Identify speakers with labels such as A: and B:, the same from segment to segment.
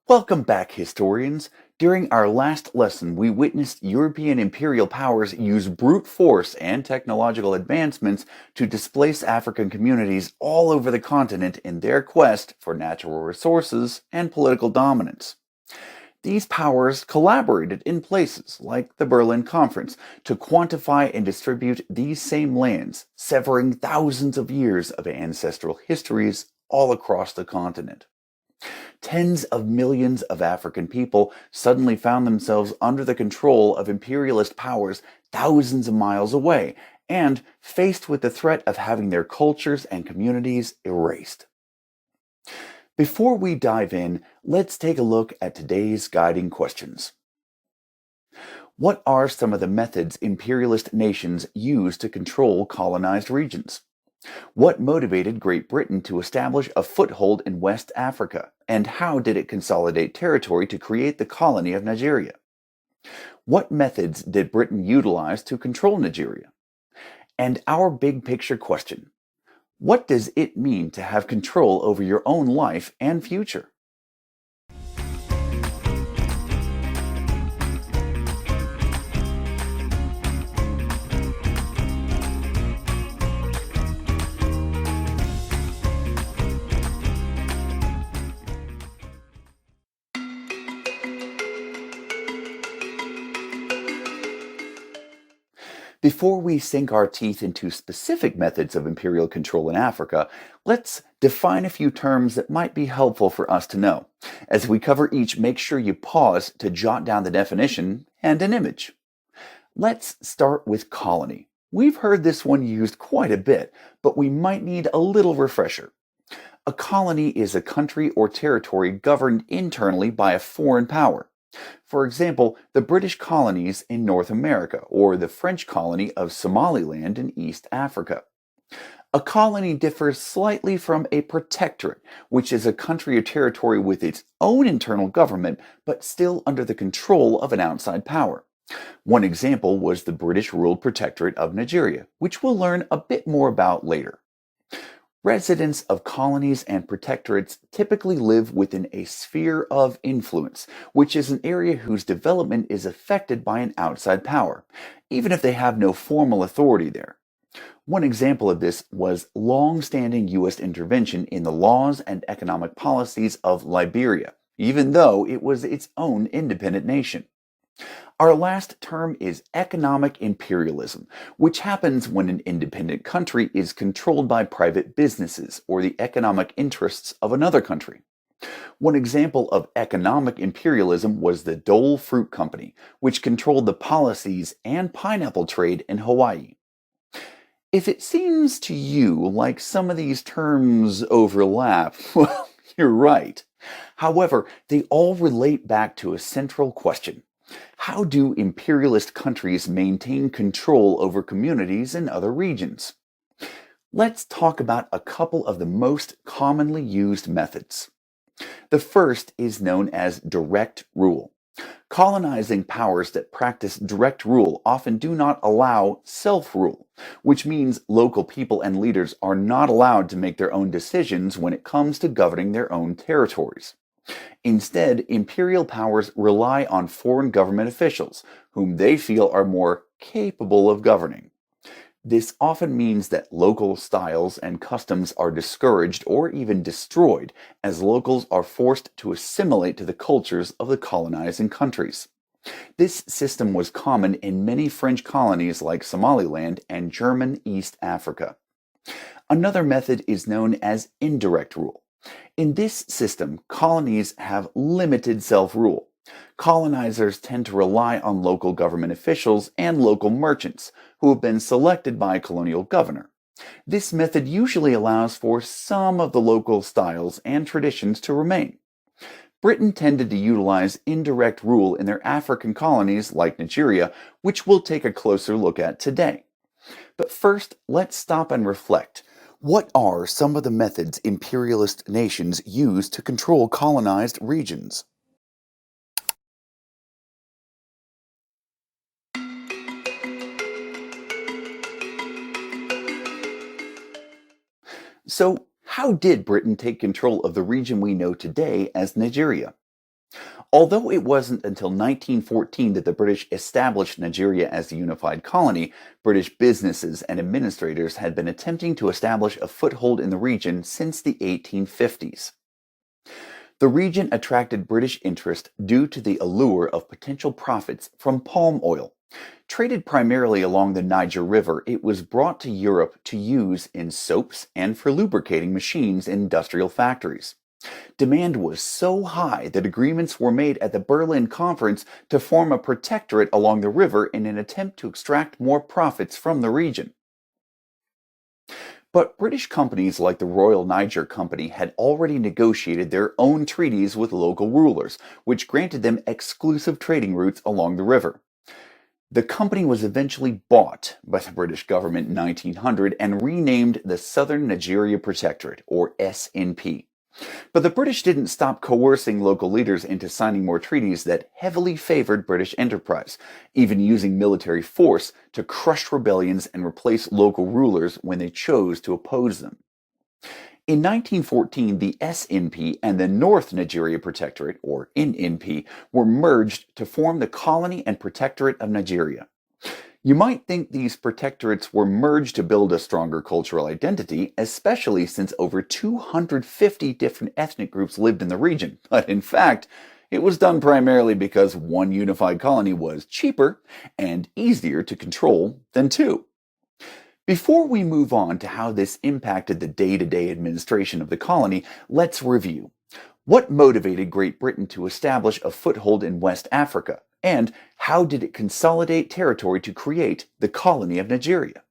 A: Welcome back, historians. During our last lesson, we witnessed European imperial powers use brute force and technological advancements to displace African communities all over the continent in their quest for natural resources and political dominance. These powers collaborated in places like the Berlin Conference to quantify and distribute these same lands, severing thousands of years of ancestral histories all across the continent. Tens of millions of African people suddenly found themselves under the control of imperialist powers thousands of miles away and faced with the threat of having their cultures and communities erased. Before we dive in, let's take a look at today's guiding questions. What are some of the methods imperialist nations use to control colonized regions? What motivated Great Britain to establish a foothold in West Africa, and how did it consolidate territory to create the colony of Nigeria? What methods did Britain utilize to control Nigeria? And our big picture question: what does it mean to have control over your own life and future? Before we sink our teeth into specific methods of imperial control in Africa, let's define a few terms that might be helpful for us to know. As we cover each, make sure you pause to jot down the definition and an image. Let's start with colony. We've heard this one used quite a bit, but we might need a little refresher. A colony is a country or territory governed internally by a foreign power. For example, the British colonies in North America, or the French colony of Somaliland in East Africa. A colony differs slightly from a protectorate, which is a country or territory with its own internal government, but still under the control of an outside power. One example was the British-ruled Protectorate of Nigeria, which we'll learn a bit more about later. Residents of colonies and protectorates typically live within a sphere of influence, which is an area whose development is affected by an outside power, even if they have no formal authority there. One example of this was long-standing U.S. intervention in the laws and economic policies of Liberia, even though it was its own independent nation. Our last term is economic imperialism, which happens when an independent country is controlled by private businesses or the economic interests of another country. One example of economic imperialism was the Dole Fruit Company, which controlled the policies and pineapple trade in Hawaii. If it seems to you like some of these terms overlap, well, you're right. However, they all relate back to a central question. How do imperialist countries maintain control over communities in other regions? Let's talk about a couple of the most commonly used methods. The first is known as direct rule. Colonizing powers that practice direct rule often do not allow self-rule, which means local people and leaders are not allowed to make their own decisions when it comes to governing their own territories. Instead, imperial powers rely on foreign government officials, whom they feel are more capable of governing. This often means that local styles and customs are discouraged or even destroyed, as locals are forced to assimilate to the cultures of the colonizing countries. This system was common in many French colonies like Somaliland and German East Africa. Another method is known as indirect rule. In this system, colonies have limited self-rule. Colonizers tend to rely on local government officials and local merchants, who have been selected by a colonial governor. This method usually allows for some of the local styles and traditions to remain. Britain tended to utilize indirect rule in their African colonies like Nigeria, which we'll take a closer look at today. But first, let's stop and reflect. What are some of the methods imperialist nations use to control colonized regions? So, how did Britain take control of the region we know today as Nigeria? Although it wasn't until 1914 that the British established Nigeria as a unified colony, British businesses and administrators had been attempting to establish a foothold in the region since the 1850s. The region attracted British interest due to the allure of potential profits from palm oil. Traded primarily along the Niger River, it was brought to Europe to use in soaps and for lubricating machines in industrial factories. Demand was so high that agreements were made at the Berlin Conference to form a protectorate along the river in an attempt to extract more profits from the region. But British companies like the Royal Niger Company had already negotiated their own treaties with local rulers, which granted them exclusive trading routes along the river. The company was eventually bought by the British government in 1900 and renamed the Southern Nigeria Protectorate, or SNP. But the British didn't stop coercing local leaders into signing more treaties that heavily favored British enterprise, even using military force to crush rebellions and replace local rulers when they chose to oppose them. In 1914, the SNP and the North Nigeria Protectorate, or NNP, were merged to form the Colony and Protectorate of Nigeria. You might think these protectorates were merged to build a stronger cultural identity, especially since over 250 different ethnic groups lived in the region, but in fact, it was done primarily because one unified colony was cheaper and easier to control than two. Before we move on to how this impacted the day-to-day administration of the colony, let's review. What motivated Great Britain to establish a foothold in West Africa? And how did it consolidate territory to create the colony of Nigeria?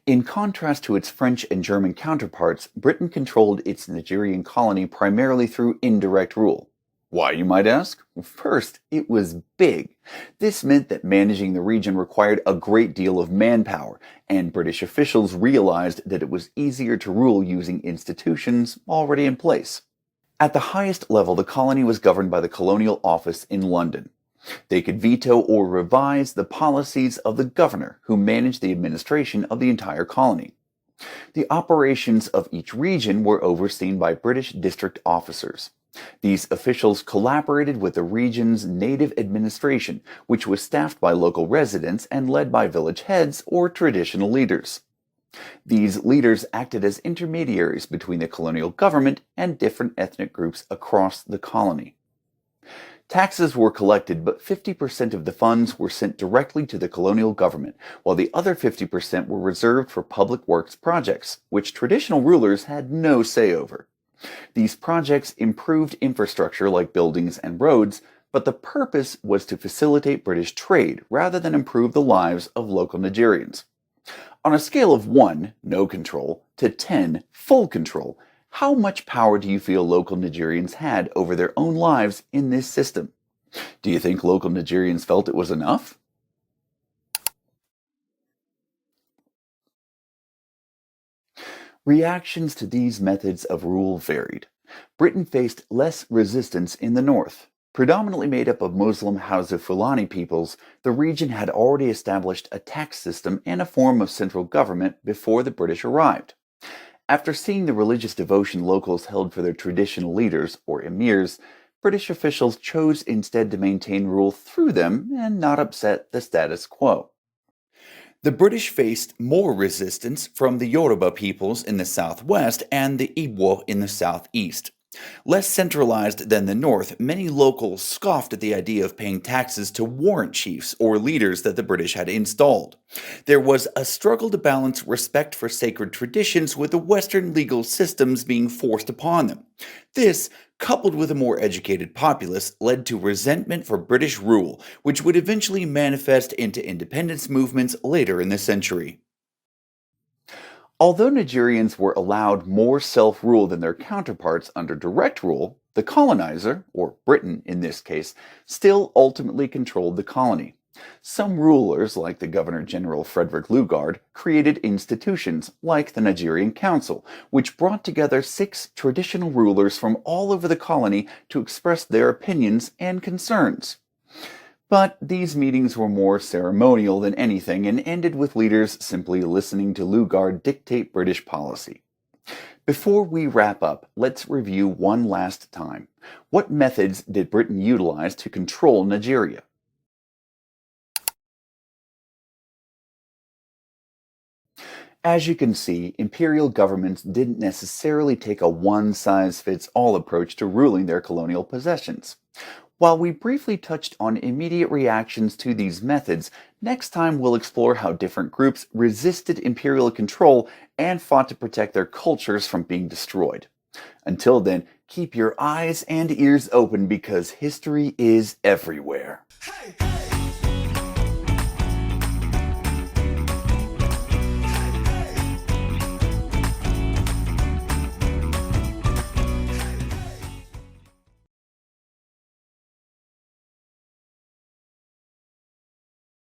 A: In contrast to its French and German counterparts, Britain controlled its Nigerian colony primarily through indirect rule. Why, you might ask? First, it was big. This meant that managing the region required a great deal of manpower, and British officials realized that it was easier to rule using institutions already in place. At the highest level, the colony was governed by the Colonial Office in London. They could veto or revise the policies of the governor, who managed the administration of the entire colony. The operations of each region were overseen by British district officers. These officials collaborated with the region's native administration, which was staffed by local residents and led by village heads or traditional leaders. These leaders acted as intermediaries between the colonial government and different ethnic groups across the colony. Taxes were collected, but 50% of the funds were sent directly to the colonial government, while the other 50% were reserved for public works projects, which traditional rulers had no say over. These projects improved infrastructure like buildings and roads, but the purpose was to facilitate British trade rather than improve the lives of local Nigerians. On a scale of 1, no control, to 10, full control, how much power do you feel local Nigerians had over their own lives in this system? Do you think local Nigerians felt it was enough? Reactions to these methods of rule varied. Britain faced less resistance in the north. Predominantly made up of Muslim Hausa Fulani peoples, the region had already established a tax system and a form of central government before the British arrived. After seeing the religious devotion locals held for their traditional leaders, or emirs, British officials chose instead to maintain rule through them and not upset the status quo. The British faced more resistance from the Yoruba peoples in the southwest and the Igbo in the southeast. Less centralized than the North, many locals scoffed at the idea of paying taxes to warrant chiefs or leaders that the British had installed. There was a struggle to balance respect for sacred traditions with the Western legal systems being forced upon them. This, coupled with a more educated populace, led to resentment for British rule, which would eventually manifest into independence movements later in the century. Although Nigerians were allowed more self-rule than their counterparts under direct rule, the colonizer, or Britain in this case, still ultimately controlled the colony. Some rulers, like the Governor-General Frederick Lugard, created institutions like the Nigerian Council, which brought together 6 traditional rulers from all over the colony to express their opinions and concerns. But these meetings were more ceremonial than anything and ended with leaders simply listening to Lugard dictate British policy. Before we wrap up, let's review one last time. What methods did Britain utilize to control Nigeria? As you can see, imperial governments didn't necessarily take a one size fits all approach to ruling their colonial possessions. While we briefly touched on immediate reactions to these methods, next time we'll explore how different groups resisted imperial control and fought to protect their cultures from being destroyed. Until then, keep your eyes and ears open because history is everywhere.
B: Hey!